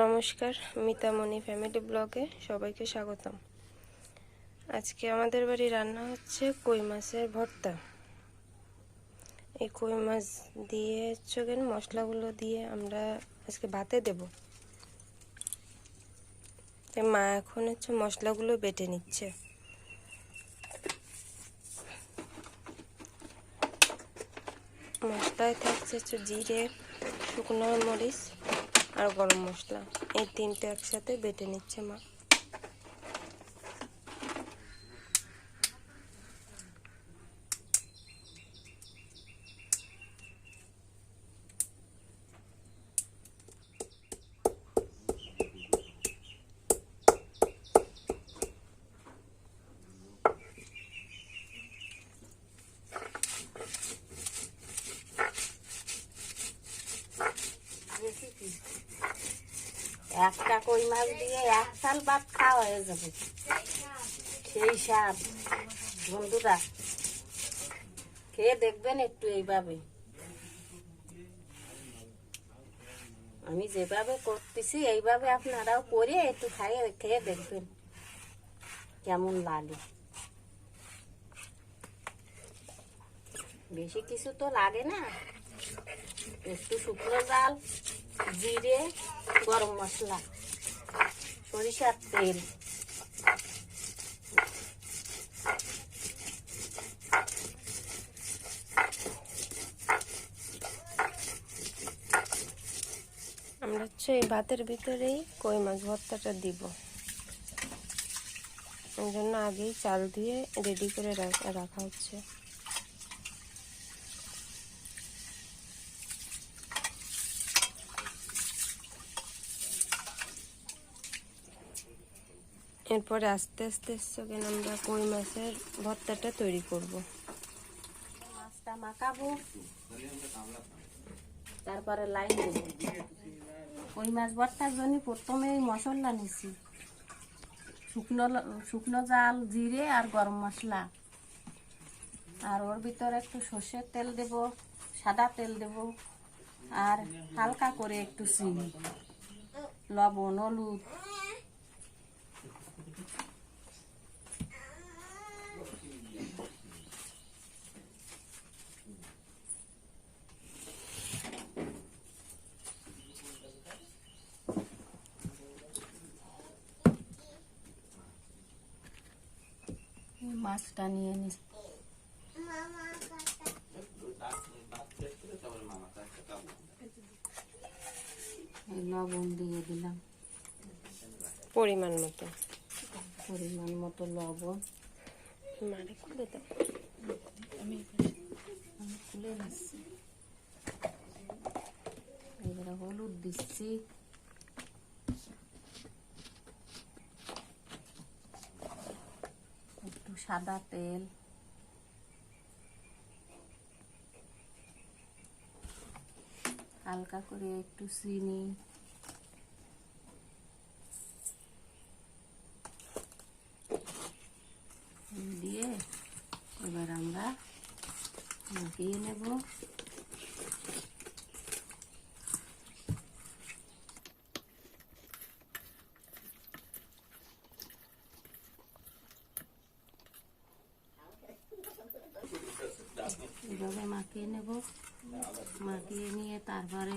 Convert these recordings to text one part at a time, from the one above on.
নমস্কার, মিতামণি ফ্যামিলি ব্লগে সবাইকে স্বাগতম। আজকে আমাদের বাড়ি রান্না হচ্ছে কই মাছের ভর্তা। এই কই মাছ দিয়ে মশলাগুলো দিয়ে আমরা আজকে ভাতে দেব। মা এখন মশলাগুলো বেটে নিচ্ছে। মশলায় থাকছে জিরে, শুকনো মরিচ আর গরম মশলা, এই তিনটে একসাথে বেটে নিচ্ছে মা। একটা কই মাছ দিয়ে এক সাল ভাত খাওয়া হয়ে যাবে, সেই স্বাদ। বন্ধুরা খেয়ে দেখবেন একটু এইভাবে, আমি যেভাবে করতেছি এইভাবে আপনারাও করে একটু খেয়ে দেখবেন কেমন লাগে। বেশি কিছু তো লাগে না, একটু শুকনো জাল, জিরে, গরম মশলা, সরিষার তেল, আমরা এই ভাতের ভিতরেই কই মাছ ভর্তাটা দিব। এই জন্য আগেই চাল দিয়ে রেডি করে রাখা হচ্ছে। এরপরে আস্তে আস্তে আমরা কই মাছের ভর্তাটা তৈরি করব। মাছটা মাখাবো, তারপরে লাইন দেবো। কই মাছ ভর্তার জন্য প্রথমে মশলা নিছি, শুকনো জাল, জিরে আর গরম মশলা, আর ওর ভিতরে একটু সর্ষের তেল দেব, সাদা তেল দেব, আর হালকা করে একটু চিনি, লবণ, হলুদ। মাছটা নিয়ে নিস, লবণ দিয়ে দিলাম পরিমাণ মতো লবণ। খুলে দাও, আমি খুলে নিচ্ছি। এবারে হলুদ দিচ্ছি, একটু সাদা তেল, হালকা করে একটু চিনি, দিয়ে এবার আমরা মাখিয়ে নেব। এভাবে মাখিয়ে নেব, মাখিয়ে নিয়ে তারপরে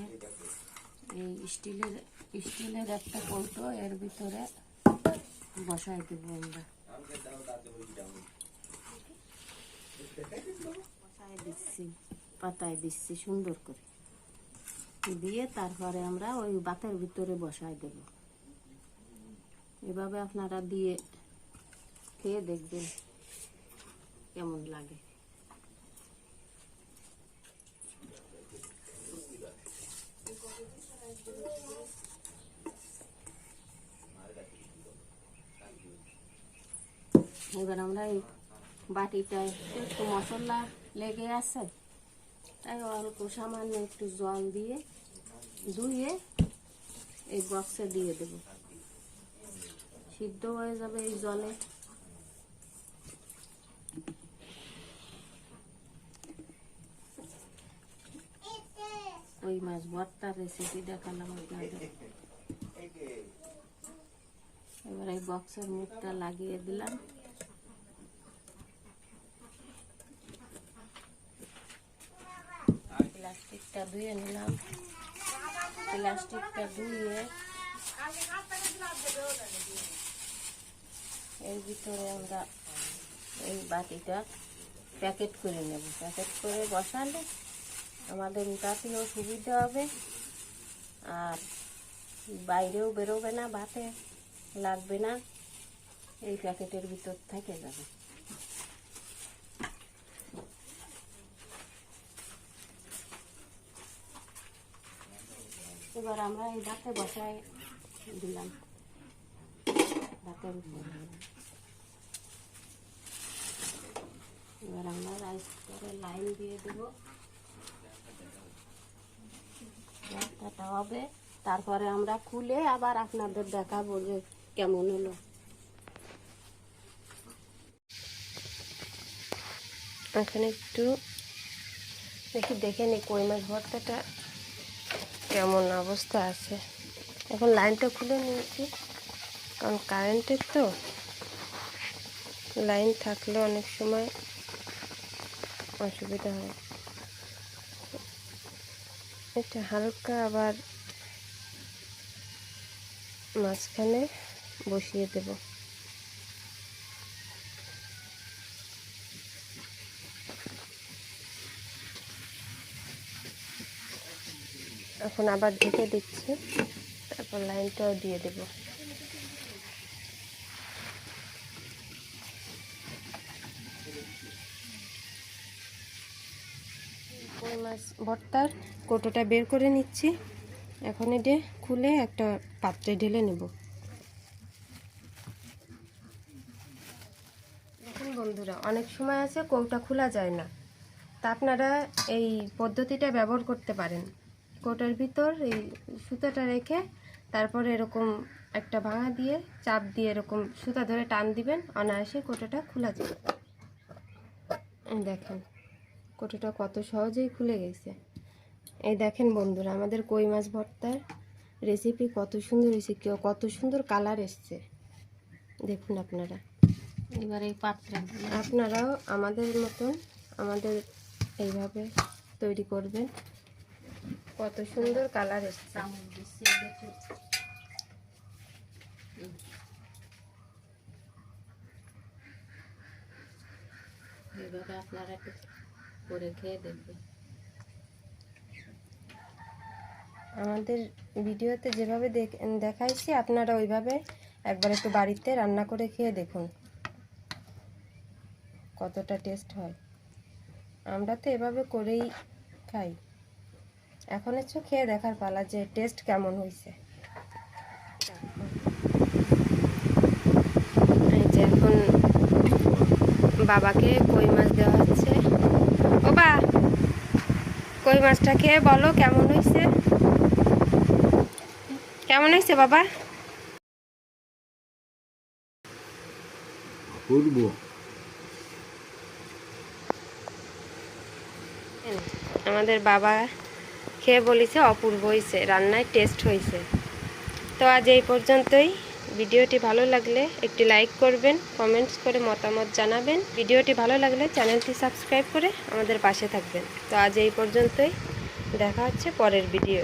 এই স্টিলের একটা কৌটো এর ভিতরে বসাই দেব। আমরা বসাই দিচ্ছি, পাতায় দিচ্ছি সুন্দর করে, দিয়ে তারপরে আমরা ওই ভাতের ভিতরে বসাই দেব। এভাবে আপনারা দিয়ে খেয়ে দেখবেন কেমন লাগে। এবার আমরা এই বাটিটায় একটু মশলা লেগে আছে, তাই অল্প সামান্য একটু জল দিয়ে ধুয়ে এই বক্সে দিয়ে দেব, সিদ্ধ হয়ে যাবে এই জলে। কই মাছ ভর্তার রেসিপি দেখালাম আপনাদের। এবার এই বক্সের মুখটা লাগিয়ে দিলাম। প্লাস্টিকটা ধুয়ে নিলাম। প্লাস্টিকটা ধুয়ে এর ভিতরে আমরা এই বাটিটা প্যাকেট করে নেব। প্যাকেট করে বসালে আমাদের উঠাতেও সুবিধা হবে, আর বাইরেও বেরোবে না, ভাতে লাগবে না, এই প্যাকেটের ভিতর থেকে যাবে। এবার আমরা এই ভাতে বসাই দিলাম। ভাতের উপরে এবার আমরা রাইস কুকারে লাইন দিয়ে দেবো। ভাতটা হবে, তারপরে আমরা খুলে আবার আপনাদের দেখাবো যে কেমন হলো। এখানে একটু দেখে নি কই মাছ ভর্তাটা কেমন অবস্থা আছে। এখন লাইনটা খুলে নিয়েছি, কারণ কারেন্টের তো লাইন থাকলে অনেক সময় অসুবিধা হয়। এটা হালকা আবার মাঝখানে বসিয়ে দেব। এখন আবার ঢেকে দিচ্ছি, তারপর লাইনটাও দিয়ে দেব। কই মাছ ভর্তার কৌটোটা বের করে নিচ্ছি। এখন এটা খুলে একটা পাত্রে ঢেলে নেব। দেখুন বন্ধুরা, অনেক সময় আছে কৌটা খোলা যায় না, তা আপনারা এই পদ্ধতিটা ব্যবহার করতে পারেন। কৌটার ভিতর এই সুতাটা রেখে তারপরে এরকম একটা ভাঙা দিয়ে চাপ দিয়ে এরকম সুতা ধরে টান দিবেন, অনায়াসে কৌটাটা খোলা যাবে। দেখেন কৌটাটা কত সহজেই খুলে গেছে। এই দেখেন বন্ধুরা, আমাদের কই মাছ ভর্তার রেসিপি কত সুন্দর হয়েছে, কত সুন্দর কালার এসছে দেখুন আপনারা। এবার এই পাত্রে আপনারাও আমাদের মতন আমাদের এইভাবে তৈরি করবেন, কত সুন্দর কালার এসছে। এইভাবে আপনারা করে খেয়ে দেখবেন। আমাদের ভিডিওতে যেভাবে দেখাইছি আপনারা ওইভাবে একবার একটু বাড়িতে রান্না করে খেয়ে দেখুন কতটা টেস্ট হয়। আমরা তো এভাবে করেই খাই। এখন হচ্ছে খেয়ে দেখার পালা যে টেস্ট কেমন হয়েছে। এই যে এখন বাবাকে কই মাছ দেওয়া হচ্ছে। ও বা, কই মাছটা খেয়ে বলো কেমন হয়েছে। কেমন হয়েছে বাবা? করব আমাদের বাবা খেয়ে বলেছে অপূর্ব হয়েছে, রান্নায় টেস্ট হয়েছে। তো আজ এই পর্যন্তই। ভিডিওটি ভালো লাগলে একটি লাইক করবেন, কমেন্টস করে মতামত জানাবেন। ভিডিওটি ভালো লাগলে চ্যানেলটি সাবস্ক্রাইব করে আমাদের পাশে থাকবেন। তো আজ এই পর্যন্তই, দেখা হচ্ছে পরের ভিডিও।